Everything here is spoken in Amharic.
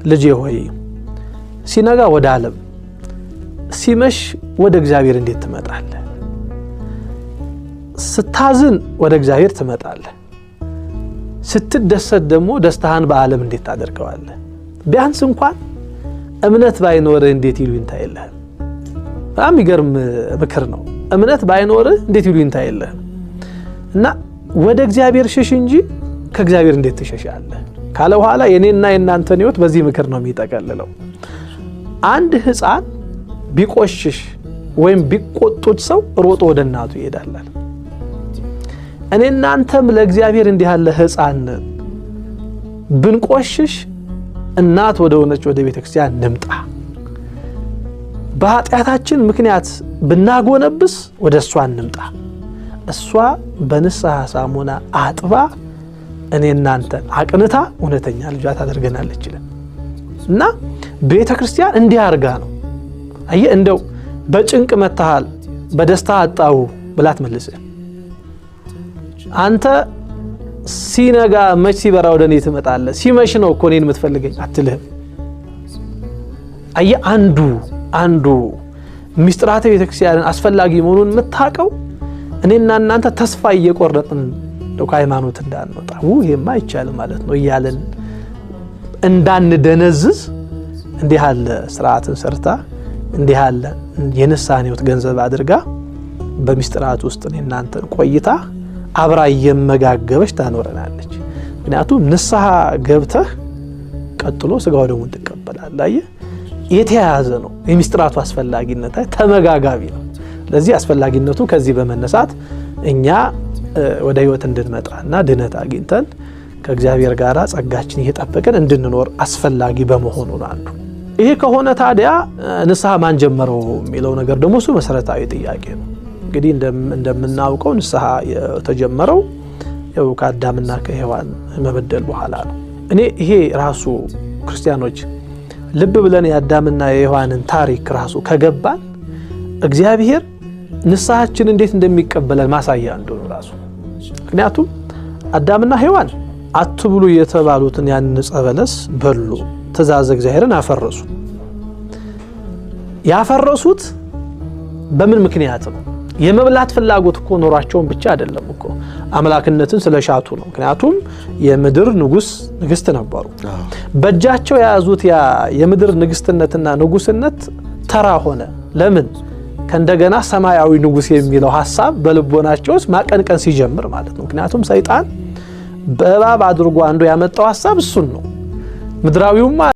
ልጄ ሆይ ሲነጋ ወደ ዓለም ሲመሽ ወደ እግዚአብሔር እንዴት ትመጣለህ? ስታዝን ወደ እግዚአብሔር ትመጣለህ፣ ስትደሰት ደግሞ ደስታህን በዓለም እንዴት ታደርገዋለህ? ቢያንስ እንኳን እምነት ባይኖርህ እንዴት ይሉኝታ የለህም? በጣም ይገርም ምክር ነው። እምነት ባይኖርህ እንዴት ይሉኝታ የለህም? እና ወደ እግዚአብሔር ሽሽ እንጂ ከእግዚአብሔር እንዴት ትሸሻለህ ካለ በኋላ የኔና የናንተን ህይወት በዚህ ምክር ነው የሚጠቀልለው። አንድ ህፃን ቢቆሽሽ ወይም ቢቆጡት ሰው ሮጦ ወደ እናቱ ይሄዳል። እኔና አንተም ለእግዚአብሔር እንዲህ ያለ ህፃን ብንቆሽሽ እናት ወደ ሆነች ወደ ቤተክርስቲያን እንምጣ። በኃጢአታችን ምክንያት ብናጎነብስ ወደ እሷ እንምጣ። እሷ በንስሐ ሳሙና አጥባ እኔና አንተን አቅንታ እውነተኛ ልጇ ታደርገናለች ይላል። እና ቤተክርስቲያን እንዲህ አርጋ ነው አየህ እንደው በጭንቅ መታሃል በደስታ አጣው ብላት መልሰ አንተ ሲነጋ መች ሲበራ ወደኔ ትመጣለህ ሲመሽ ነው እኮ እኔን የምትፈልገኝ አትልህም። አየህ አንዱ ሚስጥራተ ቤተክርስቲያን አስፈላጊ መሆኑን የምታውቀው እኔና እናንተ ተስፋ እየቆረጥን ነው ከሃይማኖት እንዳንወጣ ይሄማ አይቻልም ማለት ነው እያለን እንዳንደነዝዝ እንዲህ ያለ ስርዓትን ሰርታ እንዲህ ያለ የንስሐን ህይወት ገንዘብ አድርጋ በሚስጥራት ውስጥ እኔና እናንተን ቆይታ አብራ እየመጋገበች ታኖረናለች። ምክንያቱም ንስሐ ገብተህ ቀጥሎ ስጋው ደሙን ትቀበላለህ። አየህ የተያያዘ ነው የሚስጥራቱ አስፈላጊነት ተመጋጋቢ ነው። ለዚህ አስፈላጊነቱ ከዚህ በመነሳት እኛ ወደ ህይወት እንድንመጣና ድነት አግኝተን ከእግዚአብሔር ጋር ጸጋችን እየጠበቀን እንድንኖር አስፈላጊ በመሆኑ ነው። ይሄ ከሆነ ታዲያ ንስሐ ማን ጀመረው የሚለው ነገር ደግሞ እሱ መሰረታዊ ጥያቄ ነው። እንግዲህ እንደምናውቀው ንስሐ የተጀመረው ያው ከአዳምና ከሔዋን መበደል በኋላ ነው። ይሄ ራሱ ክርስቲያኖች ልብ ብለን የአዳምና የሔዋንን ታሪክ ራሱ ከገባን እግዚአብሔር ንስሐችን እንዴት እንደሚቀበለን ማሳያ እንደሆነ ራሱ ምክንያቱም አዳምና ሔዋን አትብሉ የተባሉትን ያን ዕፀ በለስ በሉ፣ ትእዛዝ እግዚአብሔርን አፈረሱ። ያፈረሱት በምን ምክንያት ነው? የመብላት ፍላጎት እኮ ኖሯቸውን ብቻ አይደለም እኮ አምላክነትን ስለሻቱ ነው። ምክንያቱም የምድር ንግስት ነበሩ። በእጃቸው የያዙት ያ የምድር ንግስትነትና ንጉስነት ተራ ሆነ። ለምን? ከእንደገና ሰማያዊ ንጉስ የሚለው ሐሳብ በልቦናቸው ውስጥ ማቀንቀን ሲጀምር ማለት ነው። ምክንያቱም ሰይጣን በእባብ አድርጎ አንዱ ያመጣው ሐሳብ እሱን ነው። ምድራዊውማ